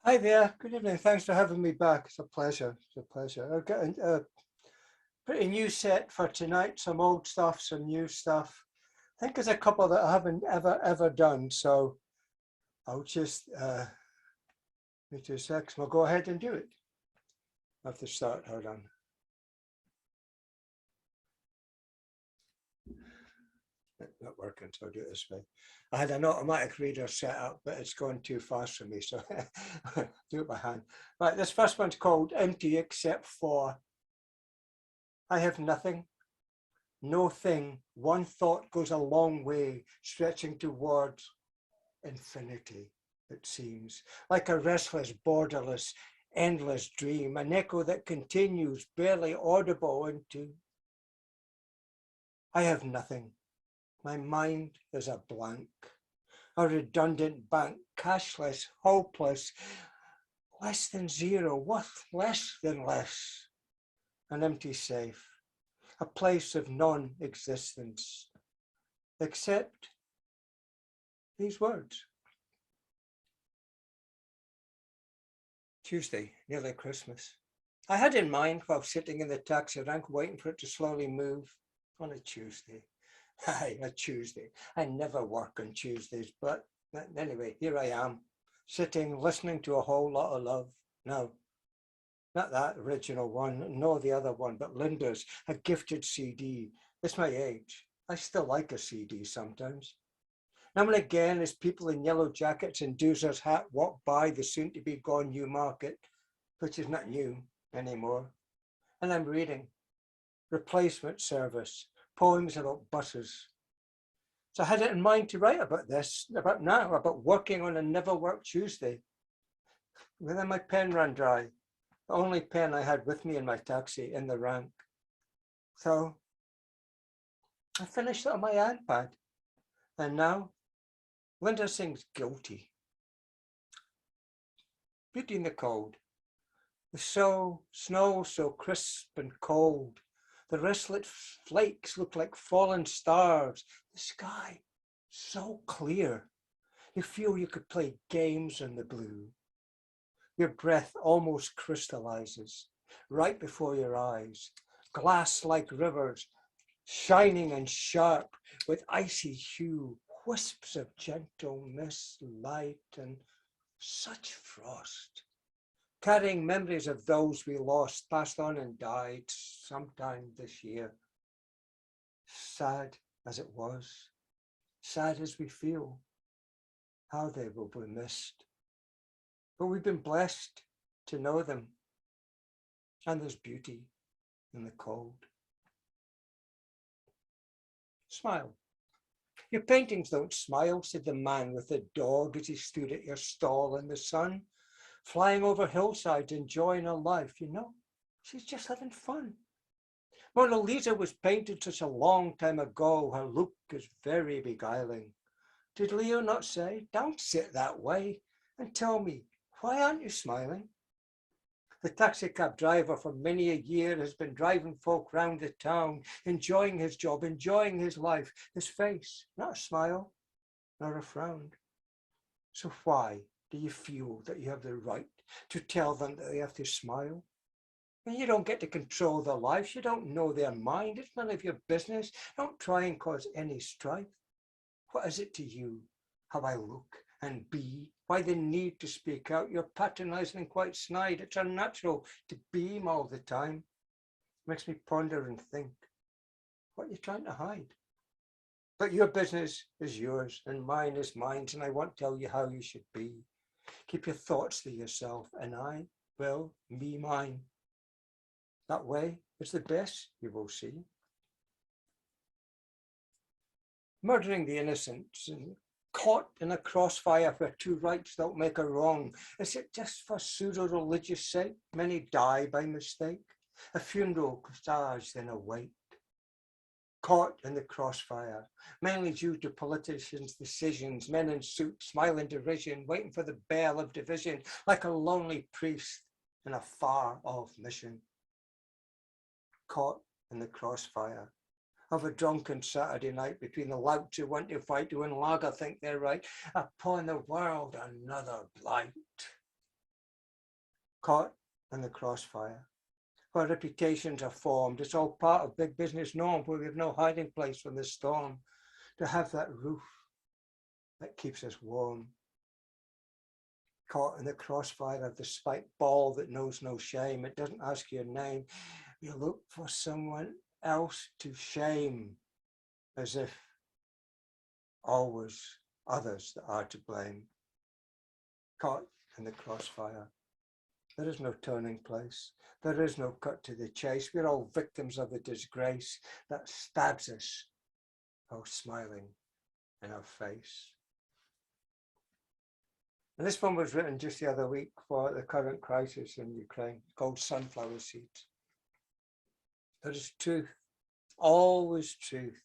Hi there. Good evening. Thanks for having me back. It's a pleasure. It's a pleasure. I've got a pretty new set for tonight. Some old stuff, some new stuff. I think there's a couple that I haven't ever done. So I'll just give me 2 seconds. We'll go ahead and do it. I have to start. Hold on. Not working, so I'll do it this way. I had an automatic reader set up, but it's going too fast for me, so do it by hand. Right, this first one's called Empty Except For. I have nothing, no thing. One thought goes a long way, stretching towards infinity, it seems, like a restless, borderless, endless dream, an echo that continues, barely audible into. I have nothing. My mind is a blank, a redundant bank, cashless, hopeless, less than zero, worth less than less, an empty safe, a place of non-existence, except these words. Tuesday, nearly Christmas. I had in mind while sitting in the taxi rank waiting for it to slowly move on a Tuesday. Aye, a Tuesday. I never work on Tuesdays, but anyway, here I am, sitting, listening to a whole lot of love. No, not that original one, no, the other one, but Linda's, a gifted CD. It's my age. I still like a CD sometimes. Now and again, as people in yellow jackets and doozer's hat walk by the soon-to-be gone New Market, which is not new anymore, and I'm reading Replacement Service, poems about buses. So I had it in mind to write about this, about now, about working on a never work Tuesday. But then my pen ran dry, the only pen I had with me in my taxi in the rank. So I finished it on my iPad. And now Linda sings Guilty. Beauty in the cold. The snow so crisp and cold. The wristlet flakes look like fallen stars. The sky so clear. You feel you could play games in the blue. Your breath almost crystallizes right before your eyes. Glass-like rivers, shining and sharp with icy hue. Wisps of gentle mist, light, and such frost. Carrying memories of those we lost, passed on and died sometime this year. Sad as it was, sad as we feel, how they will be missed. But we've been blessed to know them, and there's beauty in the cold. Smile. Your paintings don't smile, said the man with the dog as he stood at your stall in the sun. Flying over hillsides, enjoying her life. You know, she's just having fun. Mona Lisa was painted such a long time ago. Her look is very beguiling. Did Leo not say, don't sit that way, and tell me, why aren't you smiling? The taxicab driver for many a year has been driving folk round the town, enjoying his job, enjoying his life, his face, not a smile, nor a frown. So why do you feel that you have the right to tell them that they have to smile? And you don't get to control their lives. You don't know their mind. It's none of your business. Don't try and cause any strife. What is it to you how I look and be? Why the need to speak out? You're patronizing and quite snide. It's unnatural to beam all the time. Makes me ponder and think, what are you trying to hide? But your business is yours and mine is mine, and I won't tell you how you should be. Keep your thoughts to yourself, and I will be mine. That way, it's the best you will see. Murdering the innocent, caught in a crossfire where two rights don't make a wrong. Is it just for pseudo-religious sake? Many die by mistake. A funeral stars then await. Caught in the crossfire, mainly due to politicians' decisions, men in suits, smiling derision, waiting for the bell of division, like a lonely priest in a far-off mission. Caught in the crossfire of a drunken Saturday night between the louts who want to fight, who in lager think they're right, upon the world another blight. caught in the crossfire. Where reputations are formed, it's all part of big business norm where we have no hiding place from the storm. To have that roof that keeps us warm. Caught in the crossfire of the spiked ball that knows no shame. It doesn't ask your name. You look for someone else to shame, as if always others that are to blame. Caught in the crossfire. There is no turning place. There is no cut to the chase. We're all victims of the disgrace that stabs us, all smiling in our face. And this one was written just the other week for the current crisis in Ukraine, called Sunflower Seeds. There is truth, always truth.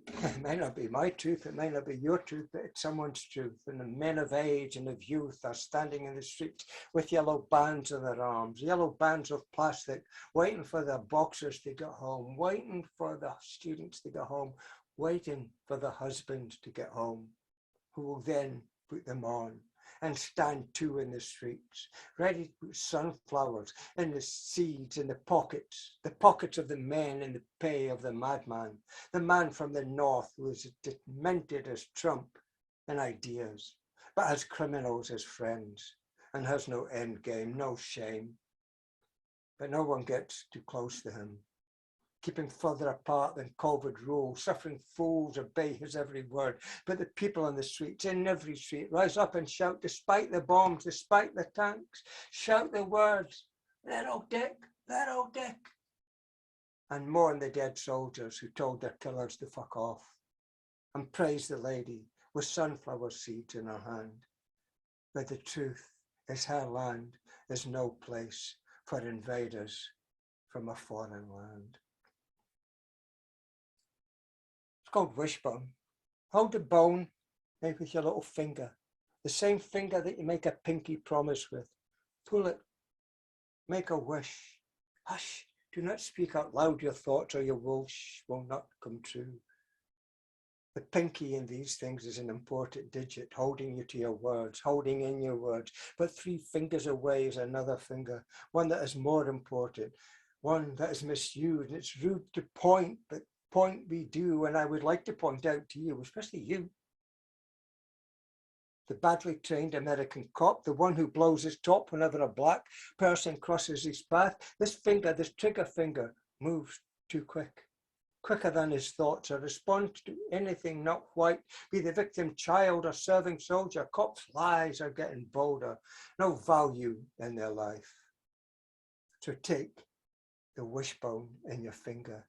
It may not be my truth, it may not be your truth, but it's someone's truth. And the men of age and of youth are standing in the streets with yellow bands on their arms, yellow bands of plastic, waiting for their boxers to get home, waiting for the students to get home, waiting for the husbands to get home, who will then put them on and stand too in the streets, ready to put sunflowers in the seeds, in the pockets of the men in the pay of the madman, the man from the north who is as demented as Trump in ideas, but has criminals as friends and has no end game, no shame. But no one gets too close to him, keeping further apart than COVID rules. Suffering fools obey his every word. But the people on the streets, in every street, rise up and shout, despite the bombs, despite the tanks, shout the words, little Dick, little Dick. And mourn the dead soldiers who told their killers to fuck off. And praise the lady with sunflower seeds in her hand. But the truth is her land is no place for invaders from a foreign land. Called wishbone. Hold a bone, maybe with your little finger, the same finger that you make a pinky promise with. Pull it, make a wish. Hush, do not speak out loud your thoughts or your wish will not come true. The pinky in these things is an important digit, holding you to your words, holding in your words. But 3 fingers away is another finger, one that is more important, one that is misused. And it's rude to point, but point we do, and I would like to point out to you, especially you, the badly trained American cop, the one who blows his top whenever a black person crosses his path. This finger, this trigger finger, moves too quick, quicker than his thoughts, or responds to anything not white, be the victim child or serving soldier. Cops' lies are getting bolder, no value in their life. So take the wishbone in your finger.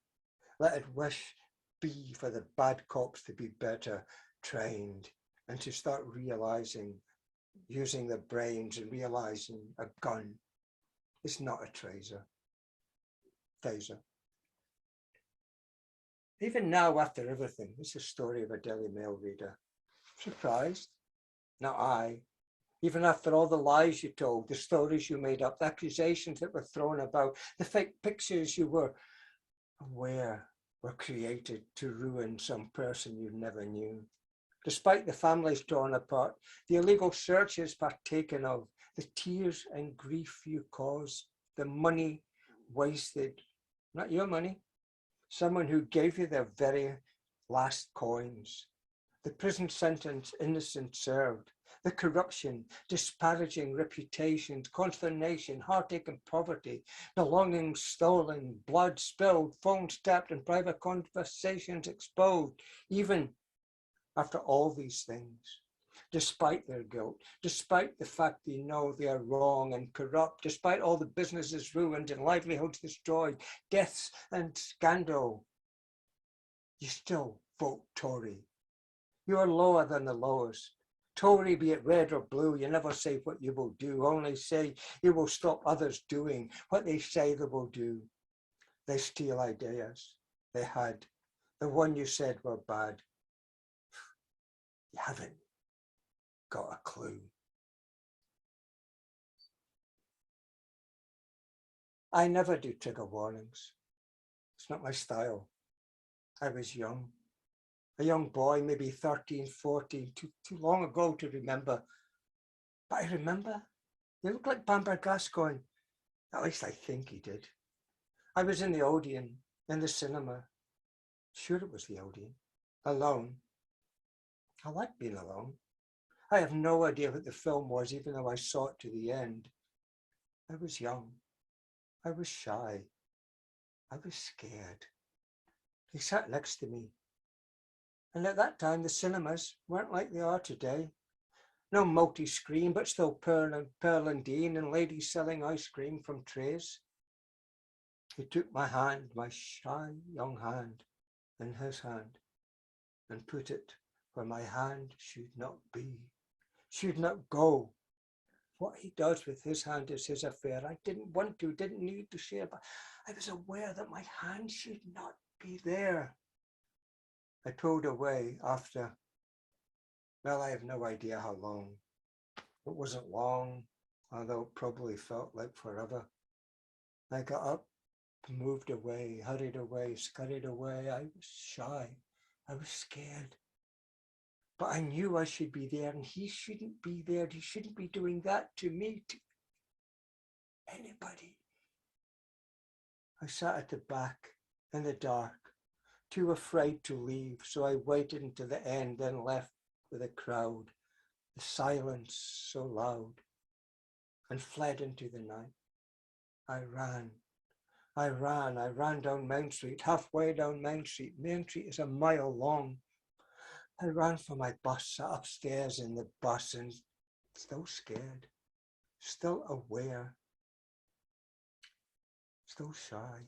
Let it wish be for the bad cops to be better trained and to start realizing, using their brains and realizing a gun is not a taser. Even now, after everything, it's a story of a Daily Mail reader. Surprised? Not I. Even after all the lies you told, the stories you made up, the accusations that were thrown about, the fake pictures you were aware were created to ruin some person you never knew. Despite the families torn apart, the illegal searches partaken of, the tears and grief you caused, the money wasted, not your money, someone who gave you their very last coins, the prison sentence innocent served, the corruption, disparaging reputations, consternation, heartache and poverty, belongings stolen, blood spilled, phones tapped and private conversations exposed, even after all these things, despite their guilt, despite the fact they know they are wrong and corrupt, despite all the businesses ruined and livelihoods destroyed, deaths and scandal, you still vote Tory. You are lower than the lowest. Tory, be it red or blue, you never say what you will do, only say you will stop others doing what they say they will do. They steal ideas they had, the one you said were bad. You haven't got a clue. I never do trigger warnings. It's not my style. I was young. A young boy, maybe 13, 14, too long ago to remember. But I remember He looked like Bamber Gascoigne. At least I think he did. I was in the Odeon, in the cinema. Sure it was the Odeon. Alone. I like being alone. I have no idea what the film was, even though I saw it to the end. I was young. I was shy. I was scared. He sat next to me. And at that time, the cinemas weren't like they are today. No multi-screen, but still Pearl and Dean and ladies selling ice cream from trays. He took my hand, my shy young hand, in his hand, and put it where my hand should not be, should not go. What he does with his hand is his affair. I didn't want to, didn't need to share, but I was aware that my hand should not be there. I pulled away after, well, I have no idea how long. It wasn't long, although it probably felt like forever. I got up, moved away, hurried away, scurried away. I was shy. I was scared. But I knew I should be there, and he shouldn't be there. He shouldn't be doing that to me, to anybody. I sat at the back in the dark, too afraid to leave, so I waited until the end, then left with a crowd, the silence so loud, and fled into the night. I ran down Main Street, halfway down Main Street. Main Street is a mile long. I ran for my bus, sat upstairs in the bus, and still scared, still aware, still shy.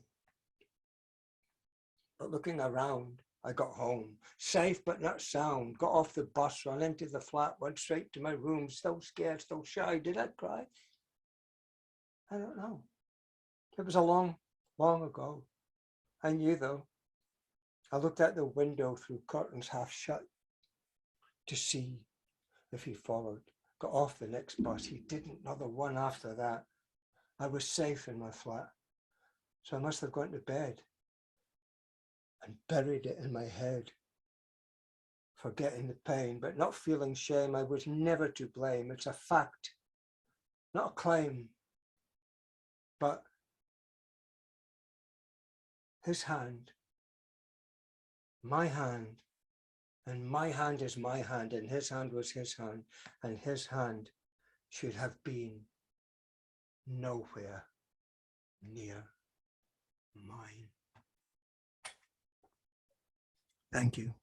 But looking around, I got home, safe but not sound, got off the bus, ran into the flat, went straight to my room, still scared, still shy. Did I cry? I don't know. It was a long ago. I knew though. I looked out the window through curtains half shut to see if he followed. Got off the next bus. He didn't, not the one after that. I was safe in my flat. So I must have gone to bed and buried it in my head, forgetting the pain, but not feeling shame. I was never to blame. It's a fact, not a claim. But his hand, my hand, and my hand is my hand, and his hand was his hand, and his hand should have been nowhere near mine. Thank you.